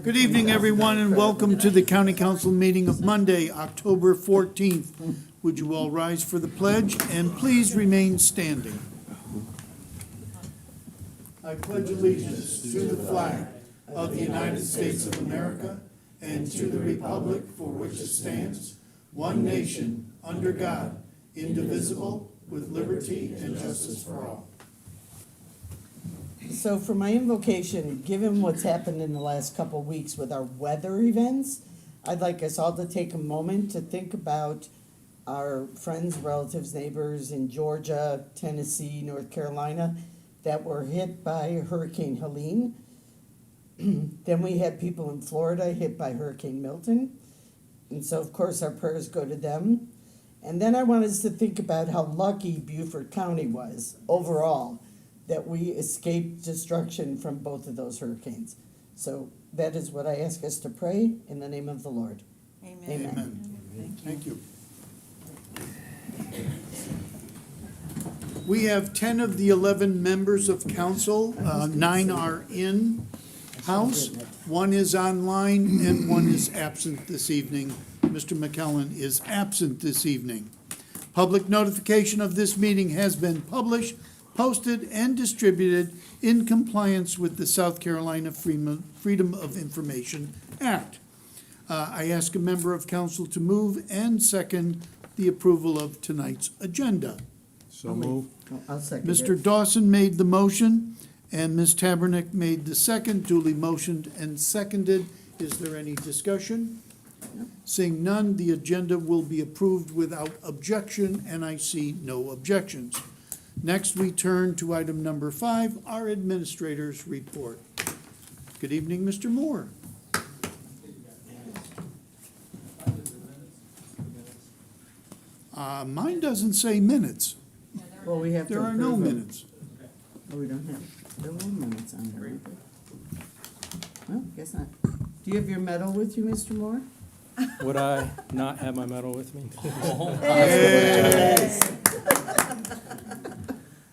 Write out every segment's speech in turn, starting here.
Good evening, everyone, and welcome to the County Council meeting of Monday, October 14th. Would you all rise for the pledge, and please remain standing. I pledge allegiance to the flag of the United States of America and to the republic for which it stands, one nation, under God, indivisible, with liberty and justice for all. So for my invocation, given what's happened in the last couple of weeks with our weather events, I'd like us all to take a moment to think about our friends, relatives, neighbors in Georgia, Tennessee, North Carolina that were hit by Hurricane Helene. Then we had people in Florida hit by Hurricane Milton. And so, of course, our prayers go to them. And then I want us to think about how lucky Beaufort County was overall that we escaped destruction from both of those hurricanes. So that is what I ask us to pray in the name of the Lord. Amen. Amen. Thank you. We have 10 of the 11 members of council. 9 are in-house. 1 is online and 1 is absent this evening. Mr. McKellen is absent this evening. Public notification of this meeting has been published, posted, and distributed in compliance with the South Carolina Freedom of Information Act. I ask a member of council to move and second the approval of tonight's agenda. So move. I'll second Mr. it. Dawson made the motion, and Ms. Tabernick made the second, duly motioned and seconded. Is there any discussion? Seeing none, the agenda will be approved without objection, and I see no objections. Next, we turn to item number 5, our administrator's report. Good evening, Mr. Moore. Mine doesn't say minutes. Well, we have to There are no approve them. minutes. Oh, we don't have, there were minutes on here. weren't there? Well, guess not. Do you have your medal with you, Mr. Moore? Would I not have my medal with me?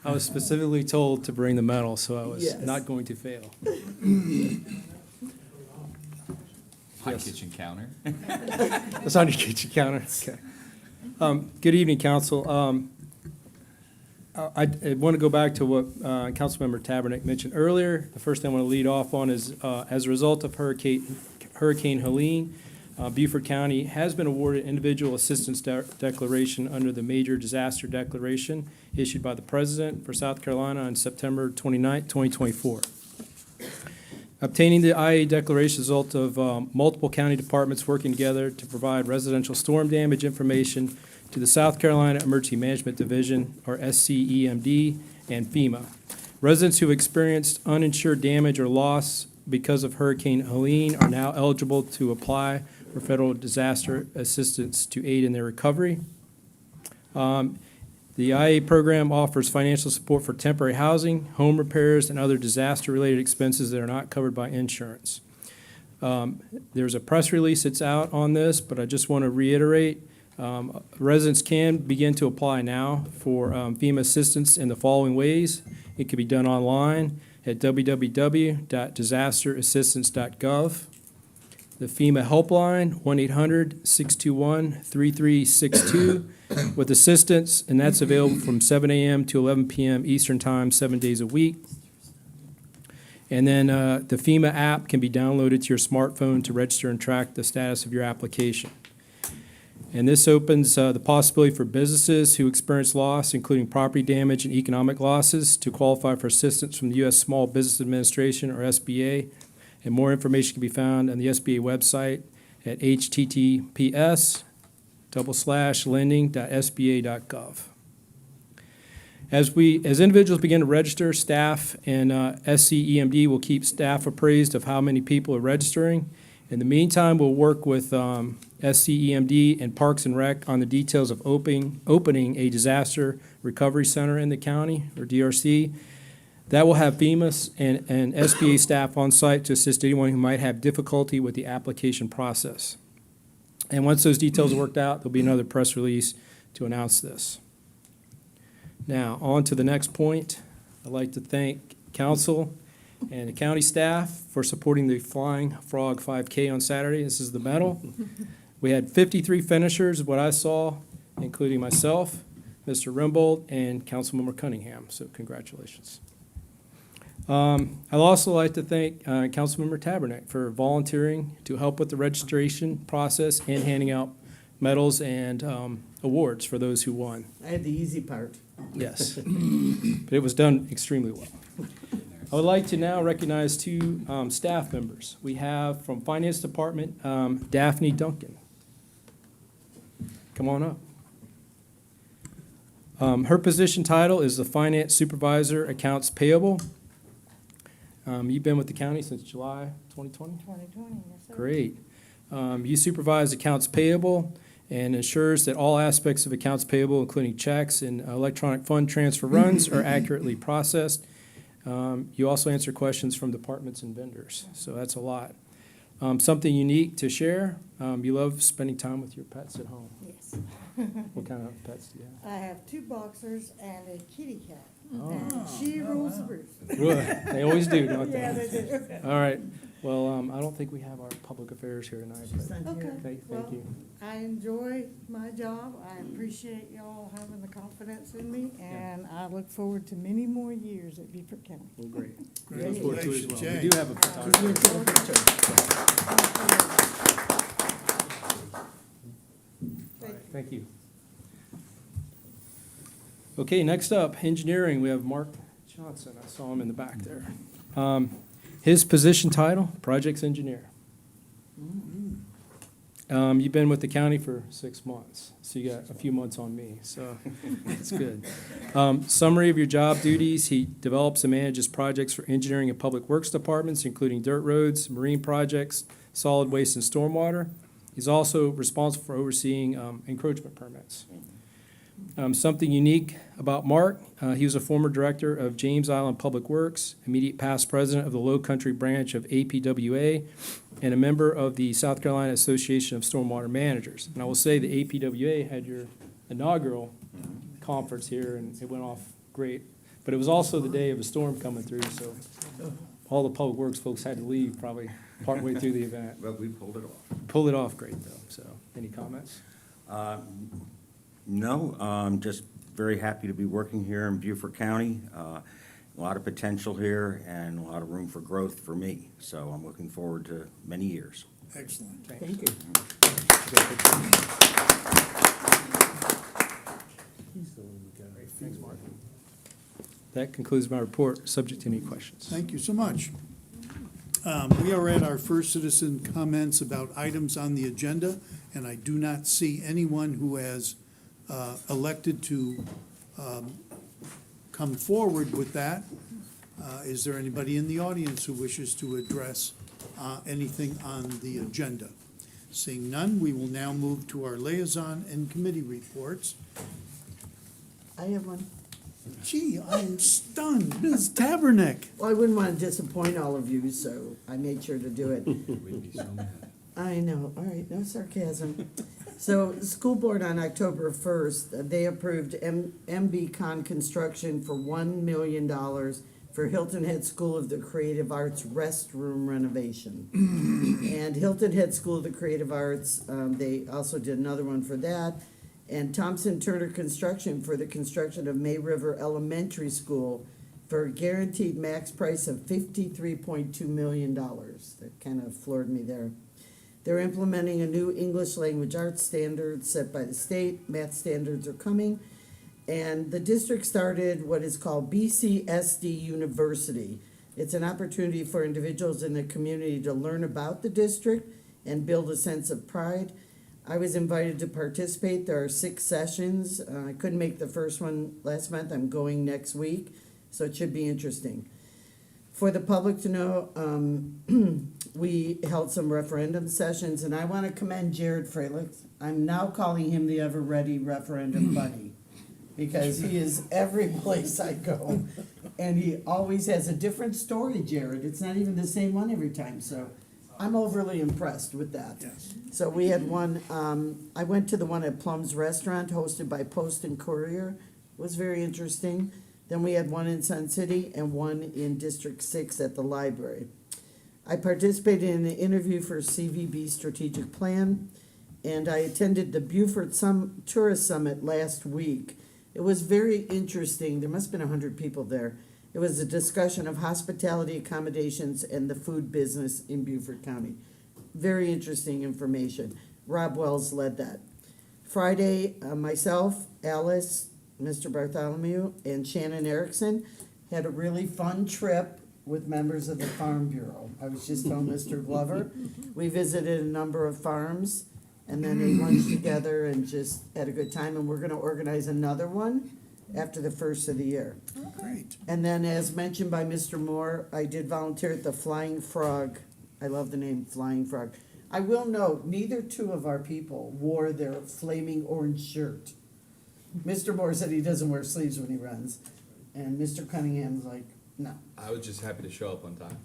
I was specifically told to bring the medal, so I was Yes. not going to fail. Hot Yes. kitchen counter. It's on your kitchen counter. Okay. Good evening, council. I want to go back to what Councilmember Tabernick mentioned earlier. The first thing I want to lead off on is, as a result of Hurricane Helene, Beaufort County has been awarded individual assistance declaration under the Major Disaster Declaration issued by the President for South Carolina on September 29, 2024. Obtaining the IA declaration is a result of multiple county departments working together to provide residential storm damage information to the South Carolina Emergency Management Division, or SCEMD, and FEMA. Residents who experienced uninsured damage or loss because of Hurricane Helene are now eligible to apply for federal disaster assistance to aid in their recovery. The IA program offers financial support for temporary housing, home repairs, and other disaster-related expenses that are not covered by insurance. There's a press release that's out on this, but I just want to reiterate, residents can begin to apply now for FEMA assistance in the following ways. It can be done online at www.disasterassistance.gov. The FEMA helpline, 1-800-621-3362, with assistance, and that's available from 7 a.m. to 11 p.m. Eastern Time, 7 days a week. And then the FEMA app can be downloaded to your smartphone to register and track the status of your application. And this opens the possibility for businesses who experience loss, including property damage and economic losses, to qualify for assistance from the U.S. Small Business Administration, or SBA. And more information can be found on the SBA website at https://lending.sba.gov. As individuals begin to register, staff and SCEMD will keep staff appraised of how many people are registering. In the meantime, we'll work with SCEMD and Parks and Rec on the details of opening a disaster recovery center in the county, or DRC. That will have FEMA and SBA staff on site to assist anyone who might have difficulty with the application process. And once those details are worked out, there'll be another press release to announce this. Now, on to the next point. I'd like to thank council And the county staff for supporting the Flying Frog 5K on Saturday. This is the medal. We had 53 finishers, what I saw, including myself, Mr. Rimbold, and Councilmember Cunningham, so congratulations. I'd also like to thank Councilmember Tabernick for volunteering to help with the registration process and handing out medals and awards for those who won. I had the easy part. Yes, but it was done extremely well. I would like to now recognize two staff members. We have from Finance Department, Daphne Duncan. Come on up. Her position title is the Finance Supervisor, Accounts Payable. You've been with the county since July 2020? 2020, yes, sir. Great. You supervise accounts payable and ensures that all aspects of accounts payable, including checks and electronic fund transfer runs, are accurately processed. You also answer questions from departments and vendors, so that's a lot. Something unique to share, you love spending time with your pets at home. Yes. What kind of pets do you have? I have 2 boxers and a kitty cat. Oh. And she rules the roost. They always do, don't they? Yeah, they do. All right. Well, I don't think we have our public affairs here tonight, She's but not here. Okay. thank you. I enjoy my job. I appreciate y'all having the confidence in me, and I look forward to many more years at Beaufort County. Well, great. Great. Look forward to it as well. Congratulations, We do have a photographer. Thank you. Okay, next up, engineering, we have Mark Johnson. I saw him in the back there. His position title, projects engineer. You've been with the county for 6 months, so you got a few months on me, so that's good. Summary of your job duties, he develops and manages projects for engineering and public works departments, including dirt roads, marine projects, solid waste and stormwater. He's also responsible for overseeing encroachment permits. Something unique about Mark, he was a former director of James Island Public Works, immediate past president of the Low Country branch of APWA, and a member of the South Carolina Association of Stormwater Managers. And I will say the APWA had your inaugural conference here, and it went off great. But it was also the day of a storm coming through, so all the public works folks had to leave probably partway through the event. Well, we pulled it off. Pulled it off great, though, so any comments? No, I'm just very happy to be working here in Beaufort County. A lot of potential here and a lot of room for growth for me. So I'm looking forward to many years. Excellent. Thank you. Thanks, Mark. That concludes my report, subject to any questions. Thank you so much. We are at our first citizen comments about items on the agenda, and I do not see anyone who has elected to come forward with that. Is there anybody in the audience who wishes to address anything on the agenda? Seeing none, we will now move to our liaison and committee reports. I have one. Gee, I'm stunned. Ms. Tabernick. Well, I wouldn't want to disappoint all of you, so I made sure to do it. I know, all right, no sarcasm. So, the school board on October 1st, they approved MB Con Construction for $1 million for Hilton Head School of the Creative Arts restroom renovation. And Hilton Head School of the Creative Arts, they also did another one for that. And Thompson Turner Construction for the construction of May River Elementary School for a guaranteed max price of $53.2 million. That kind of floored me there. They're implementing a new English language arts standard set by the state. Math standards are coming. And the district started what is called BCSD University. It's an opportunity for individuals in the community to learn about the district and build a sense of pride. I was invited to participate. There are 6 sessions. I couldn't make the first one last month. I'm going next week, so it should be interesting. For the public to know, we held some referendum sessions, and I want to commend Jared Frelick. I'm now calling him the ever-ready referendum bunny, because he is every place I go, and he always has a different story, Jared. It's not even the same one every time, so I'm overly impressed with that. Yes. So we had one, I went to the one at Plum's Restaurant hosted by Post and Courier. It was very interesting. Then we had one in Sun City and one in District 6 at the library. I participated in an interview for CVB Strategic Plan, and I attended the Beaufort Tourist Summit last week. It was very interesting. There must have been 100 people there. It was a discussion of hospitality accommodations and the food business in Beaufort County. Very interesting information. Rob Wells led that. Friday, myself, Alice, Mr. Bartholomew, and Shannon Erickson had a really fun trip with members of the Farm Bureau. I was just telling Mr. Glover, we visited a number of farms and then ate lunch together and just had a good time. And we're gonna organize another one after the first of the year. Great. And then, as mentioned by Mr. Moore, I did volunteer at the Flying Frog. I love the name Flying Frog. I will note, neither two of our people wore their flaming orange shirt. Mr. Moore said he doesn't wear sleeves when he runs, and Mr. Cunningham's like, no. I was just happy to show up on time.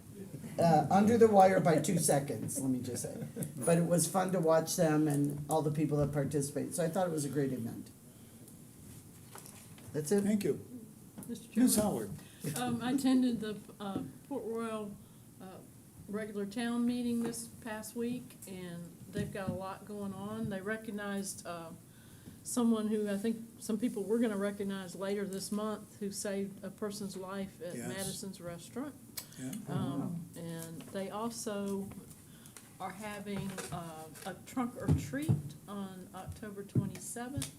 Under the wire by 2 seconds, let me just say. But it was fun to watch them and all the people that participated, so I thought it was a great event. That's it. Thank you. Mr. Ms. Chairman, Howard? I attended the Port Royal regular town meeting this past week, and they've got a lot going on. They recognized someone who I think some people we're gonna recognize later this month who saved a person's life at Yes. Madison's Restaurant. Yeah. And they also are having a trunk or treat on October 27th.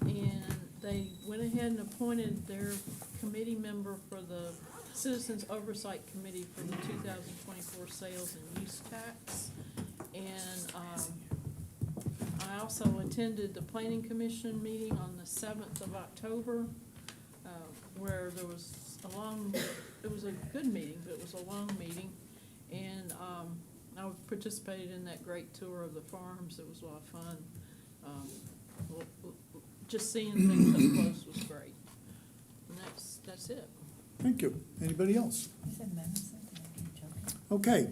And they went ahead and appointed their committee member for the Citizens Oversight Committee for the 2024 Sales and Use Tax. And I also attended the Planning Commission meeting on the 7th of October, where there was it was a good meeting, but it was a long meeting. And I participated in that great tour of the farms. It was a lot of fun. Just seeing things up close was great. And that's it. Thank you. Anybody else? Okay,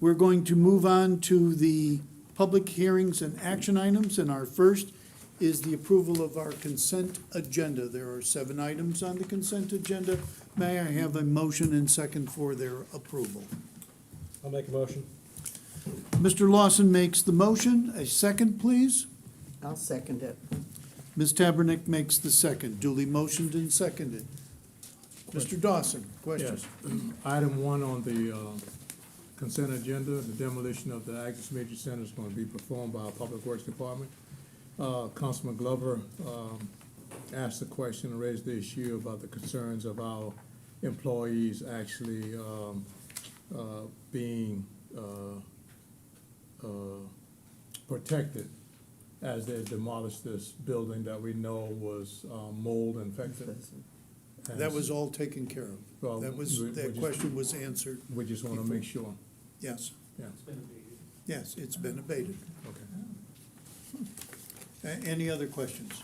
we're going to move on to the public hearings and action items, and our first is the approval of our consent agenda. There are 7 items on the consent agenda. May I have a motion and second for their approval? I'll make a motion. Mr. Lawson makes the motion. A second, please. I'll second it. Ms. Tabernick makes the second. Duly motioned and seconded. Mr. Dawson, questions? Yes. Item 1 on the consent agenda, the demolition of the Agnes Major Center is going to be performed by our Public Works Department. Councilman Glover asked the question and raised the issue about the concerns of our employees actually being protected as they demolished this building that we know was mold infected. That was all taken care of. Well, That we question was answered. We just want to make sure. Yes, Yeah, yes, it's been abated. okay. Any other questions?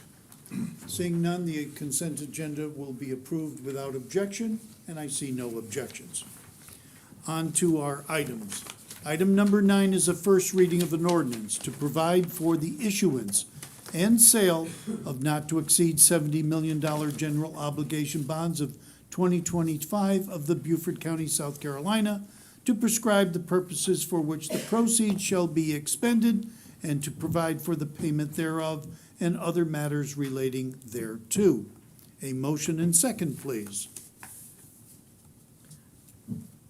Seeing none, the consent agenda will be approved without objection, and I see no objections. On to our items. Item number 9 is a first reading of an ordinance to provide for the issuance and sale of not to exceed $70 million general obligation bonds of 2025 of the Beaufort County, South Carolina, to prescribe the purposes for which the proceeds shall be expended and to provide for the payment thereof and other matters relating thereto. A motion and second, please.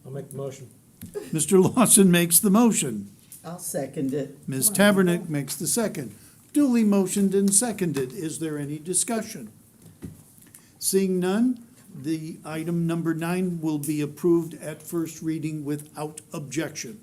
I'll make the motion. Mr. Lawson makes the motion. I'll second it. Ms. Tabernick makes the second. Duly motioned and seconded. Is there any discussion? Seeing none, the item number 9 will be approved at first reading without objection.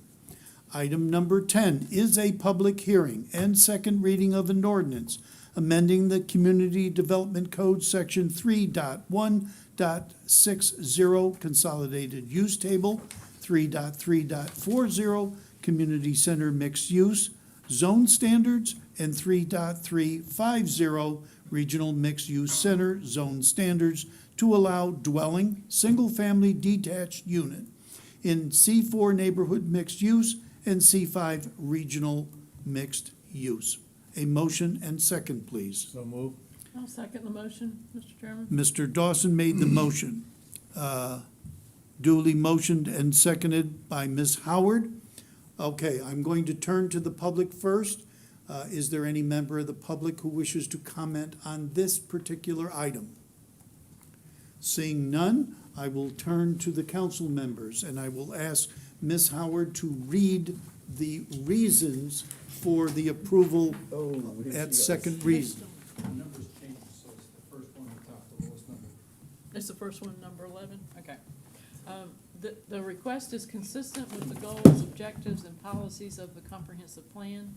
Item number 10 is a public hearing and second reading of an ordinance amending the Community Development Code, Section 3.1.60, Consolidated Use Table, 3.3.40, Community Center Mixed Use, Zone Standards, and 3.350, Regional Mixed Use Center Zone Standards, to allow dwelling, single-family detached unit in C4 Neighborhood Mixed Use and C5 Regional Mixed Use. A motion and second, please. So move. I'll second the motion, Mr. Chairman. Mr. Dawson made the motion. Duly motioned and seconded by Ms. Howard. Okay, I'm going to turn to the public first. Is there any member of the public who wishes to comment on this particular item? Seeing none, I will turn to the council members, and I will ask Ms. Howard to read the reasons for the approval at second reading. The numbers changed, so it's the first one on top, the lowest number. It's the first one, number 11? Okay. The request is consistent with the goals, objectives, and policies of the comprehensive plan.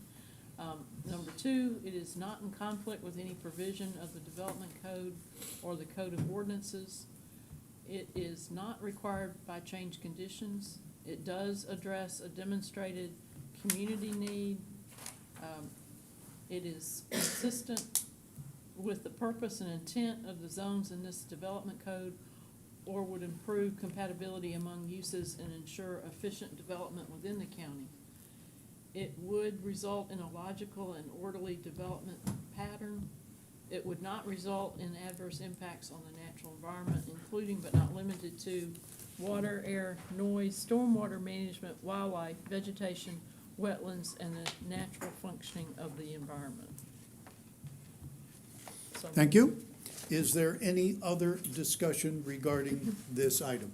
Number 2, it is not in conflict with any provision of the development code or the code of ordinances. It is not required by change conditions. It does address a demonstrated community need. It is consistent with the purpose and intent of the zones in this development code, or would improve compatibility among uses and ensure efficient development within the county. It would result in a logical and orderly development pattern. It would not result in adverse impacts on the natural environment, including but not limited to water, air, noise, stormwater management, wildlife, vegetation, wetlands, and the natural functioning of the environment. So- Thank you. Is there any other discussion regarding this item?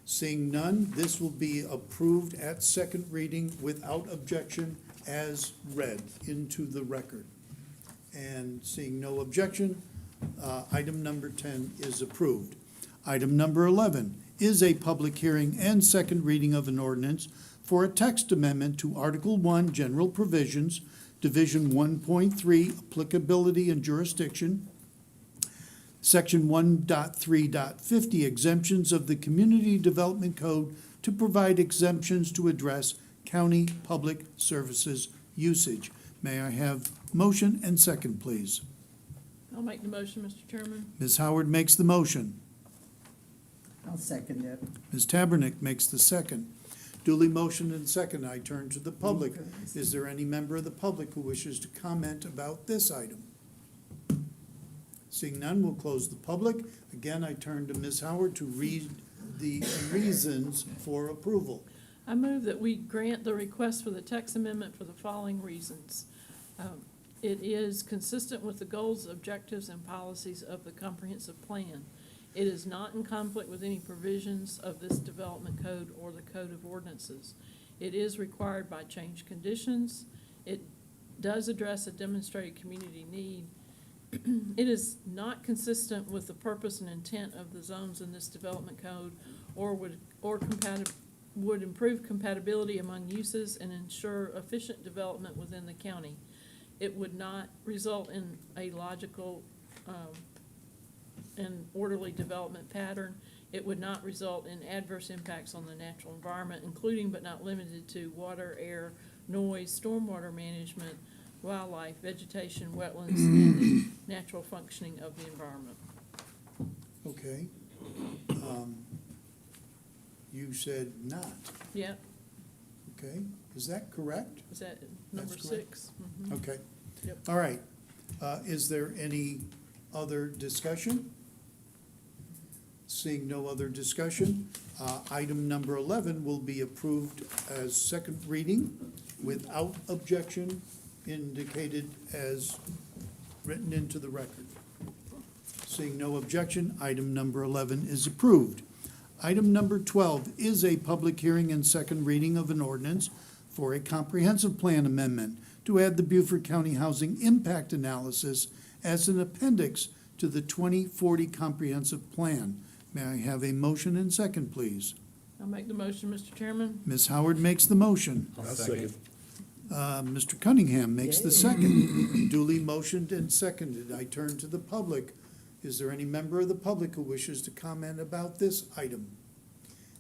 Seeing none, this will be approved at second reading without objection as read into the record. And seeing no objection, item number 10 is approved. Item number 11 is a public hearing and second reading of an ordinance for a text amendment to Article 1, General Provisions, Division 1.3, Applicability and Jurisdiction, Section 1.3.50, exemptions of the Community Development Code to provide exemptions to address county public services usage. May I have motion and second, please? I'll make the motion, Mr. Chairman. Ms. Howard makes the motion. I'll second it. Ms. Tabernick makes the second. Duly motioned and second, I turn to the public. Is there any member of the public who wishes to comment about this item? Seeing none, we'll close the public. Again, I turn to Ms. Howard to read the reasons for approval. I move that we grant the request for the text amendment for the following reasons. It is consistent with the goals, objectives, and policies of the comprehensive plan. It is not in conflict with any provisions of this development code or the code of ordinances. It is required by change conditions. It does address a demonstrated community need. It is not consistent with the purpose and intent of the zones in this development code, or would improve compatibility among uses and ensure efficient development within the county. It would not result in a logical and orderly development pattern. It would not result in adverse impacts on the natural environment, including but not limited to water, air, noise, stormwater management, wildlife, vegetation, wetlands, and the natural functioning of the environment. Okay. You said not, Yeah, okay? Is that correct? is that number That's correct. 6? Mhm. Okay. Yep. All right. Is there any other discussion? Seeing no other discussion, item number 11 will be approved as second reading without objection, indicated as written into the record. Seeing no objection, item number 11 is approved. Item number 12 is a public hearing and second reading of an ordinance for a comprehensive plan amendment to add the Beaufort County Housing Impact Analysis as an appendix to the 2040 Comprehensive Plan. May I have a motion and second, please? I'll make the motion, Mr. Chairman. Ms. Howard makes the motion. I'll second. Mr. Cunningham makes the second. Duly motioned and seconded. I turn to the public. Is there any member of the public who wishes to comment about this item?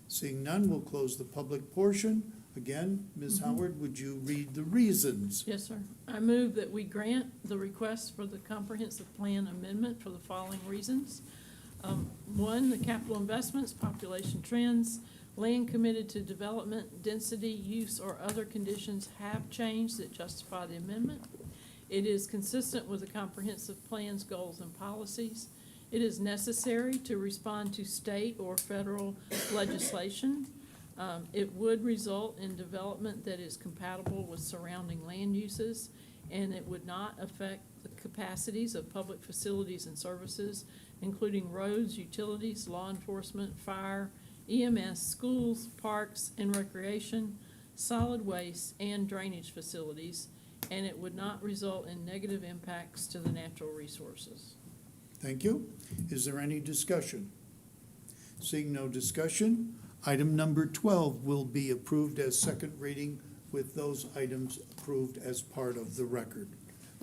Seeing none, we'll close the public portion. Again, Ms. Howard, would you read the reasons? Yes, sir. I move that we grant the request for the comprehensive plan amendment for the following reasons. 1, the capital investments, population trends, land committed to development, density, use, or other conditions have changed that justify the amendment. It is consistent with the comprehensive plan's goals and policies. It is necessary to respond to state or federal legislation. It would result in development that is compatible with surrounding land uses, and it would not affect the capacities of public facilities and services, including roads, utilities, law enforcement, fire, EMS, schools, parks and recreation, solid waste, and drainage facilities, and it would not result in negative impacts to the natural resources. Thank you. Is there any discussion? Seeing no discussion, item number 12 will be approved as second reading with those items approved as part of the record.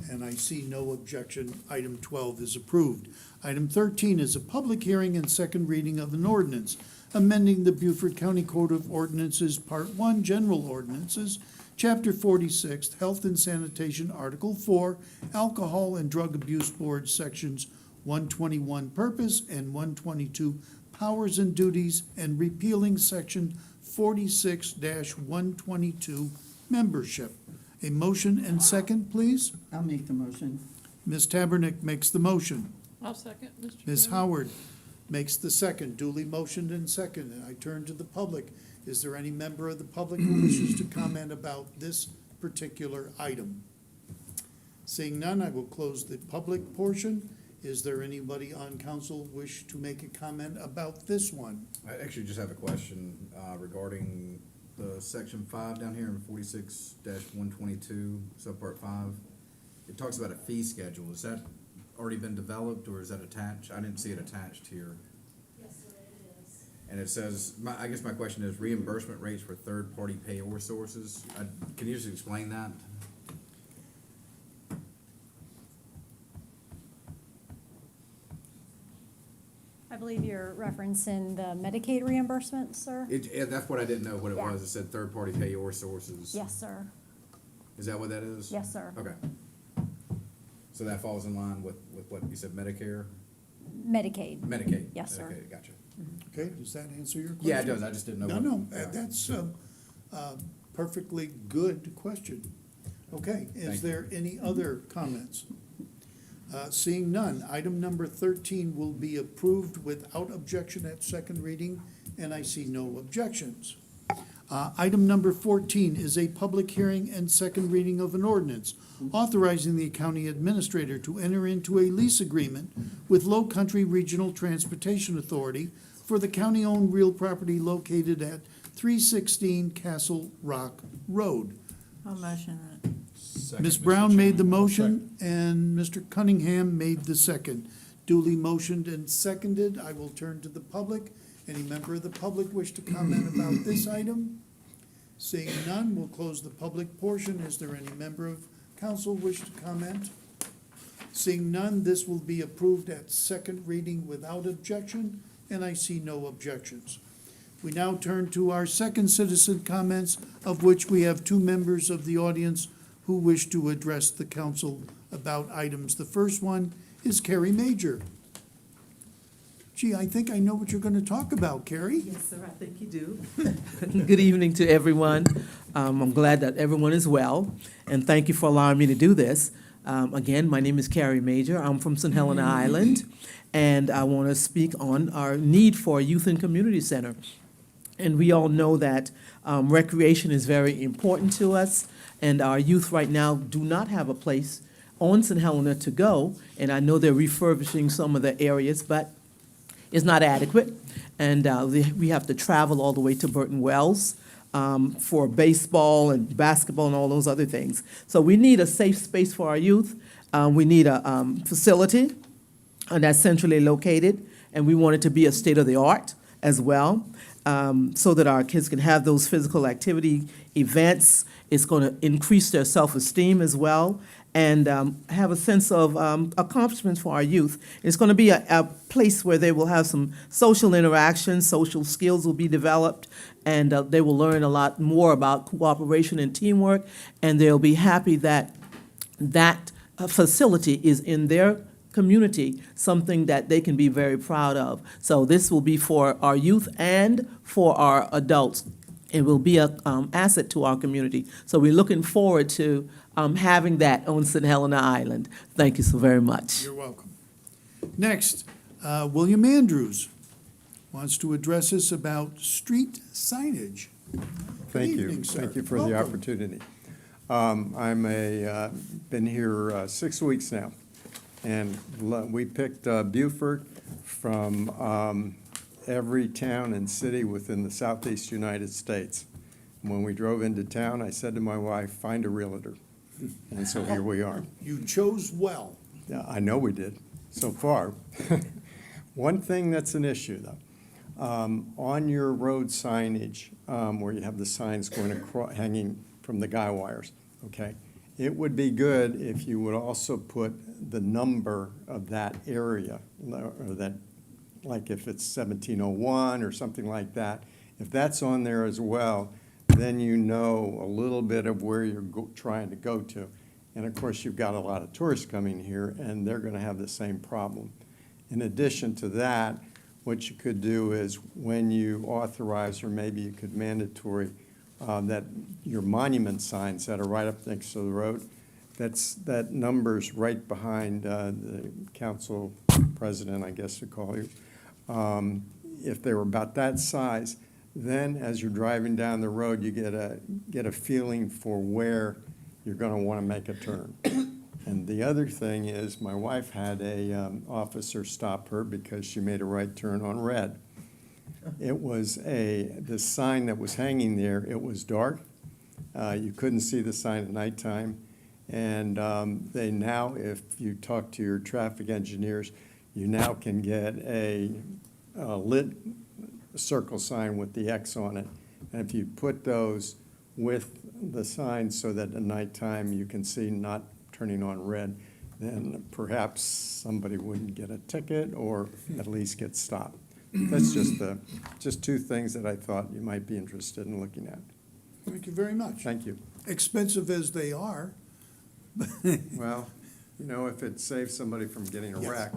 And I see no objection. Item 12 is approved. Item 13 is a public hearing and second reading of an ordinance amending the Beaufort County Code of Ordinances, Part 1, General Ordinances, Chapter 46, Health and Sanitation, Article 4, Alcohol and Drug Abuse Board, Sections 121, Purpose, and 122, Powers and Duties, and repealing Section 46-122, Membership. A motion and second, please. I'll make the motion. Ms. Tabernick makes the motion. I'll second, Mr. Chairman. Ms. Howard makes the second, duly motioned and seconded. I turn to the public. Is there any member of the public who wishes to comment about this particular item? Seeing none, I will close the public portion. Is there anybody on council wish to make a comment about this one? I actually just have a question regarding the section 5 down here in 46-122, subpart 5. It talks about a fee schedule. Is that already been developed, or is that attached? I didn't see it attached here. Yes, sir, it is. And it says, I guess my question is reimbursement rates for third-party payor sources. Can you just explain that? I believe you're referencing the Medicaid reimbursement, sir? That's what I didn't know what it Yeah. was. It said third-party payor sources. Yes, sir. Is that what that is? Yes, sir. Okay. So that falls in line with what you said, Medicare? Medicaid. Medicaid? Yes, sir. Medicaid, gotcha. Okay, does that answer your question? Yeah, it does. I just didn't know. No, yeah. that's a perfectly good question. Okay, is Thank there any other comments? Seeing none, item number 13 will be approved without objection at second reading, and I see no objections. Item number 14 is a public hearing and second reading of an ordinance authorizing the county administrator to enter into a lease agreement with Low Country Regional Transportation Authority for the county-owned real property located at 316 Castle Rock Road. I'll motion it. Ms. Brown made the motion, and Mr. Cunningham made the second. Duly motioned and seconded. I will turn to the public. Any member of the public wish to comment about this item? Seeing none, we'll close the public portion. Is there any member of council wish to comment? Seeing none, this will be approved at second reading without objection, and I see no objections. We now turn to our second citizen comments, of which we have two members of the audience who wish to address the council about items. The first one is Carrie Major. Gee, I think I know what you're going to talk about, Carrie. Yes, sir, I think you do. Good evening to everyone. I'm glad that everyone is well, and thank you for allowing me to do this. Again, my name is Carrie Major. I'm from St. Helena Island, and I want to speak on our need for a youth and community center. And we all know that recreation is very important to us, and our youth right now do not have a place on St. Helena to go, and I know they're refurbishing some of the areas, but it's not adequate, and we have to travel all the way to Burton Wells for baseball and basketball and all those other things. So we need a safe space for our youth. We need a facility that's centrally located, and we want it to be a state-of-the-art as well, so that our kids can have those physical activity events. It's going to increase their self-esteem as well, and have a sense of accomplishments for our youth. It's going to be a place where they will have some social interaction, social skills will be developed, and they will learn a lot more about cooperation and teamwork, and they'll be happy that that facility is in their community, something that they can be very proud of. So this will be for our youth and for our adults It will be a asset to our community. So we're looking forward to having that on St. Helena Island. Thank you so very much. You're welcome. Next, William Andrews wants to address us about street signage. Thank you. evening, sir. Thank you for the Welcome. opportunity. Been here 6 weeks now, and we picked Beaufort from every town and city within the southeast United States. When we drove into town, I said to my wife, find a realtor. And so here we are. You chose well. Yeah, I know we did, so far. One thing that's an issue, though, on your road signage, where you have the signs going across, hanging from the guy wires, okay? It would be good if you would also put the number of that area, or that, like if it's 1701 or something like that. If that's on there as well, then you know a little bit of where you're trying to go to. And of course, you've got a lot of tourists coming here, and they're gonna have the same problem. In addition to that, what you could do is when you authorize, or maybe you could mandatory, that your monument signs that are right up next to the road, that number's right behind the council president, I guess to call you. If they were about that size, then as you're driving down the road, you get a feeling for where you're gonna wanna make a turn. And the other thing is, my wife had a officer stop her because she made a right turn on red. It was the sign that was hanging there, it was dark. You couldn't see the sign at nighttime. And they now, if you talk to your traffic engineers, you now can get a lit circle sign with the X on it. And if you put those with the sign so that at nighttime you can see not turning on red, then perhaps somebody wouldn't get a ticket or at least get stopped. That's just two things that I thought you might be interested in looking at. Thank you very much. Thank you. Expensive as they are. Well, if it saves somebody from getting a Yes. wreck,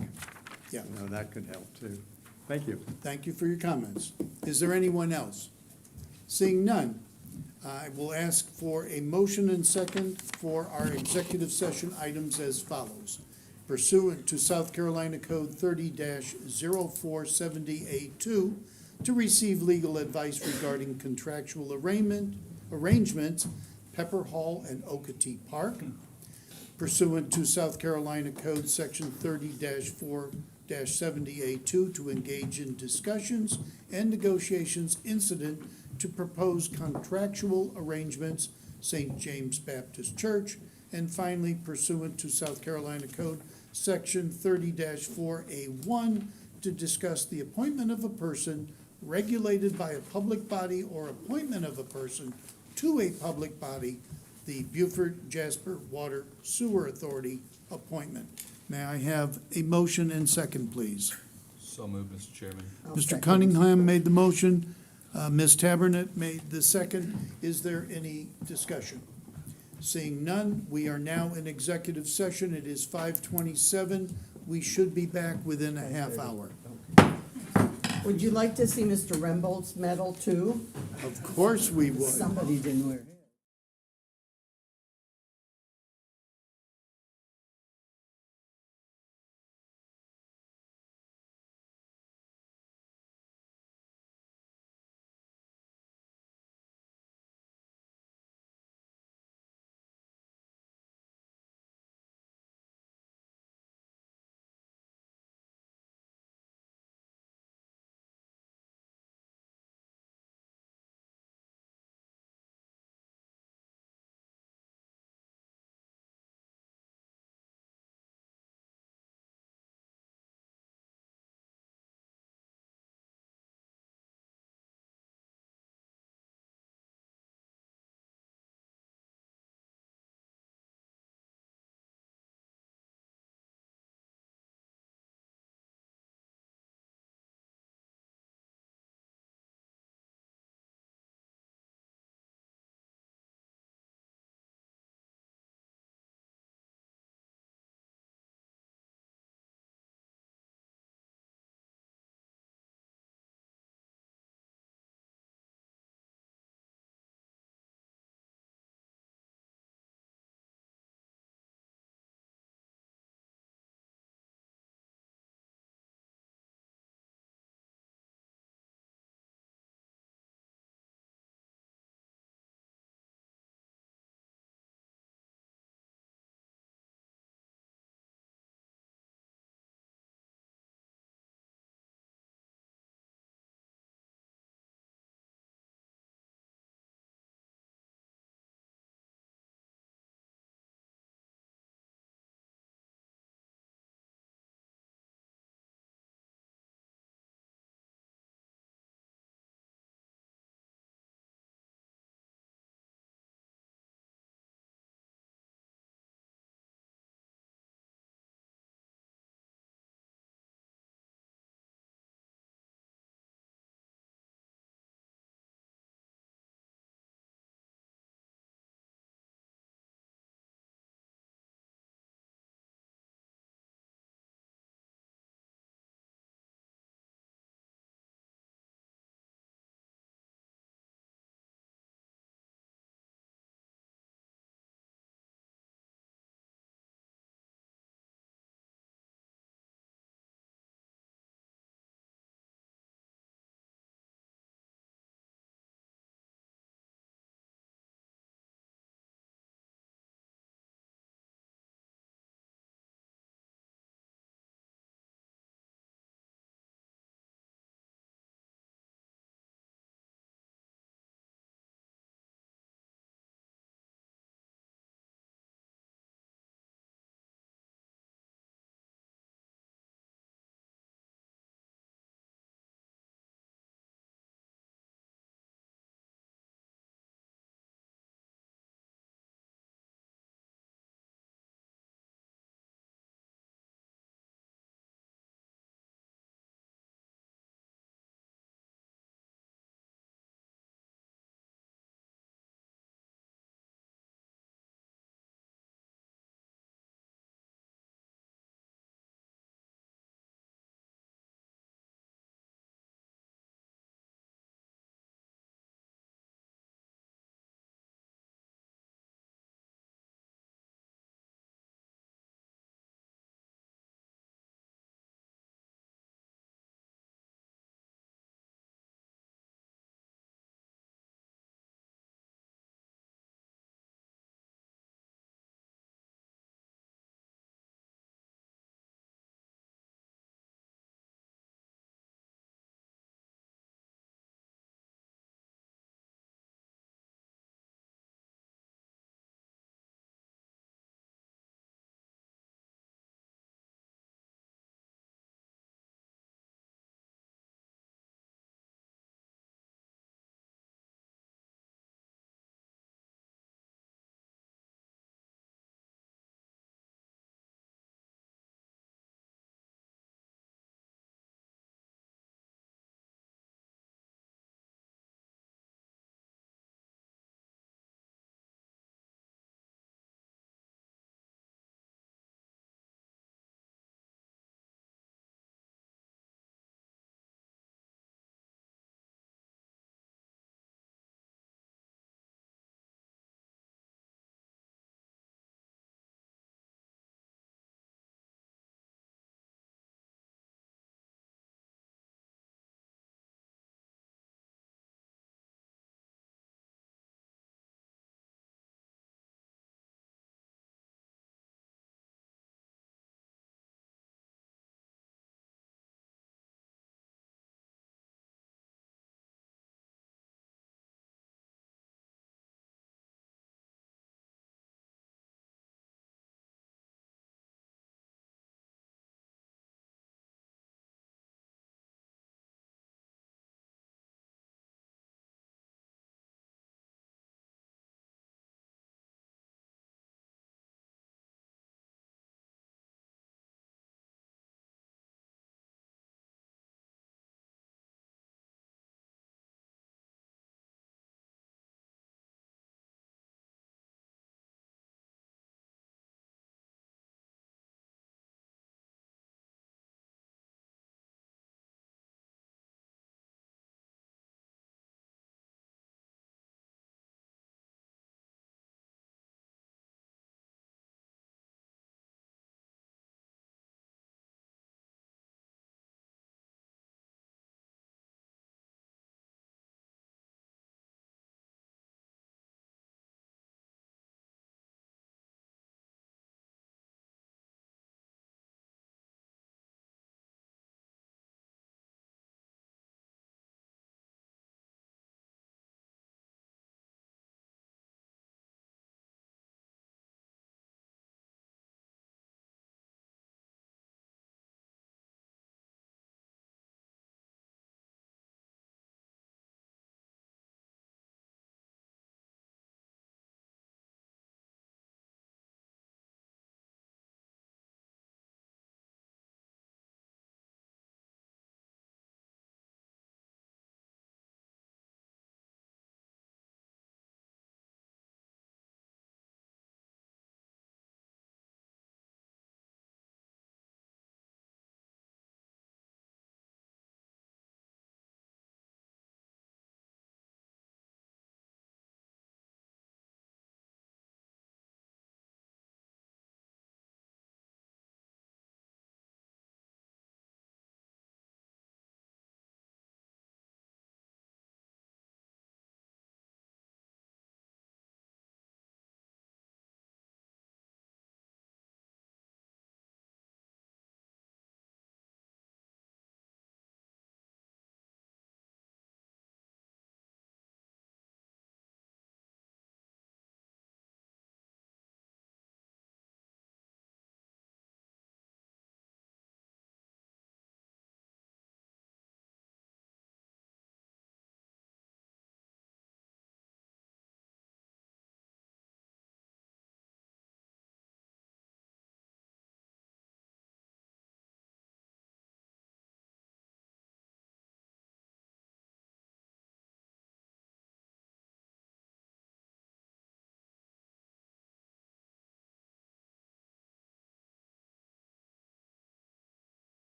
Yeah. that could help too. Thank you. Thank you for your comments. Is there anyone else? Seeing none, I will ask for a motion and second for our executive session items as follows. Pursuant to South Carolina Code 30-0470A2, to receive legal advice regarding contractual arrangements, Pepper Hall and Okatee Park. Pursuant to South Carolina Code Section 30-4-70A2, to engage in discussions and negotiations incident to propose contractual arrangements, St. James Baptist Church. And finally, pursuant to South Carolina Code Section 30-4A1, to discuss the appointment of a person regulated by a public body or appointment of a person to a public body, the Beaufort Jasper Water Sewer Authority appointment. May I have a motion and second, please? So moved, Mr. Chairman. I'll Mr. second. Cunningham made the motion, Ms. Tabernet made the second. Is there any discussion? Seeing none, we are now in executive session. It is 5:27. We should be back within a half hour. Would you like to see Mr. Rembold's medal too? Of course we would. Somebody didn't wear it.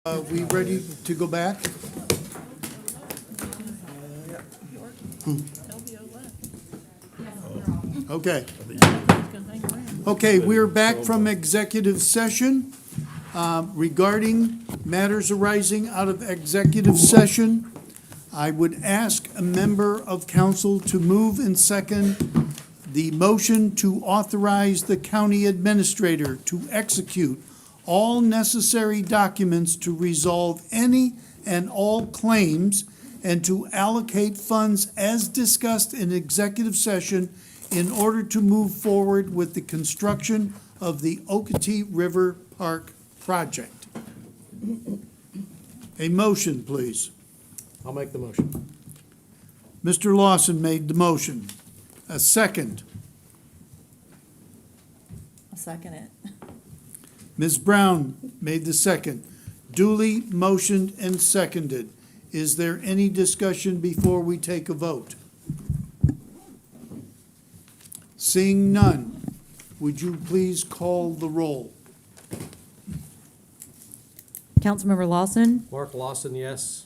We ready to go back? LBO left. Okay. He's gonna hang around. Okay, we're back from executive session regarding matters arising out of executive session. I would ask a member of council to move and second the motion to authorize the county administrator to execute all necessary documents to resolve any and all claims and to allocate funds as discussed in executive session in order to move forward with the construction of the Ocoee River Park project. A motion, please. I'll make the motion. Mr. Lawson made the motion. A second. I'll second it. Ms. Brown made the second. Duly motioned and seconded. Is there any discussion before we take a vote? Seeing none, would you please call the roll? Councilmember Lawson, Mark Lawson, yes.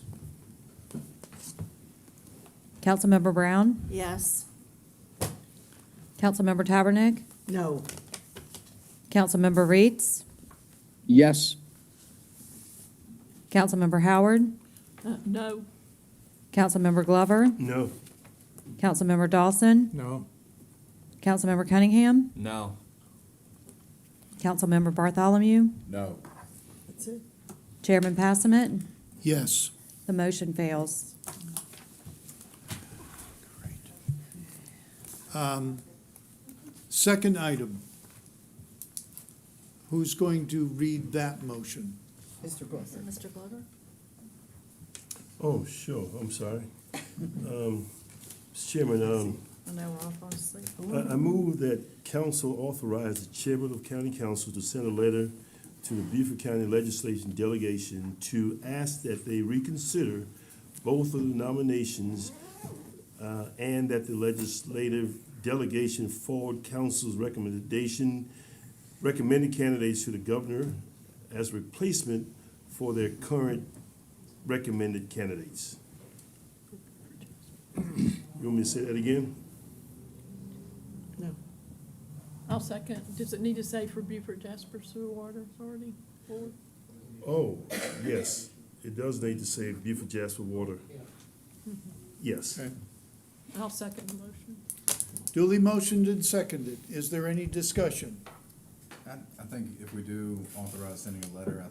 Councilmember Brown, Yes. Councilmember Tabernick, No. Councilmember Reeds, Yes. Councilmember Howard, No. Councilmember Glover, No. Councilmember Dawson, No? Councilmember Cunningham, No. Councilmember Bartholomew, No. That's it. Chairman Passament, Yes. the motion fails. Second item. Who's going to read that motion? Mr. Wilson. Mr. Glover? Oh, sure, I'm sorry. Mr. Chairman, I know, we're all falling asleep. I move that council authorize the chairman of county council to send a letter to the Beaufort County Legislation Delegation to ask that they reconsider both of the nominations and that the legislative delegation forward council's recommended candidates to the governor as replacement for their current recommended candidates. You want me to say that again? No. I'll second. Does it need to say for Beaufort Jasper Sewer Water Authority Board? Oh, yes, it does need to say Beaufort Jasper Water. Yes. Okay. I'll second the motion. Duly motioned and seconded. Is there any discussion? I think if we do authorize sending a letter,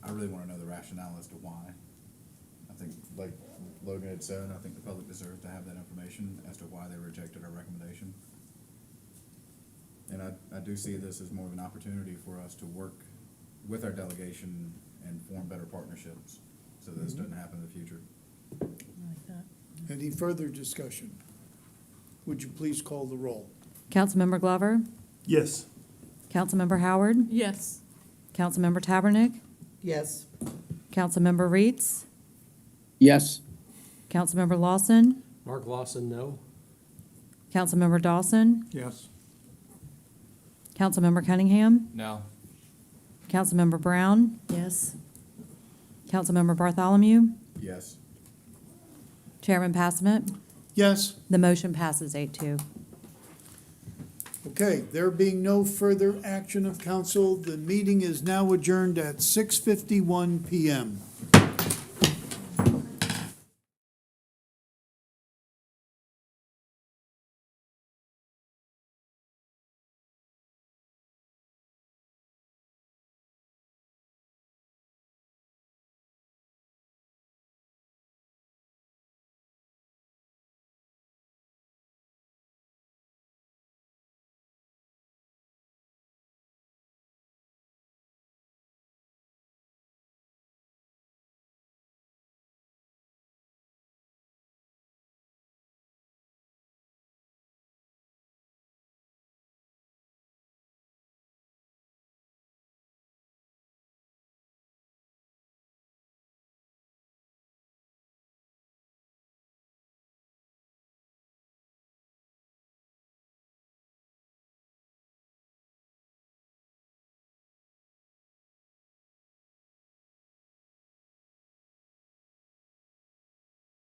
I really wanna know the rationale as to why. I think, like Logan had said, I think the public deserves to have that information as to why they rejected our recommendation. And I do see this as more of an opportunity for us to work with our delegation and form better partnerships, so this doesn't happen in the future. I like that. Any further discussion? Would you please call the roll? Councilmember Glover, Yes. Councilmember Howard, Yes. Councilmember Tabernick, Yes. Councilmember Reeds, Yes. Councilmember Lawson, Mark Lawson, no. Councilmember Dawson, Yes? Councilmember Cunningham, No. Councilmember Brown, Yes. Councilmember Bartholomew, Yes. Chairman Passament, Yes? the motion passes 8-2. Okay, there being no further action of council, the meeting is now adjourned at 6:51 PM.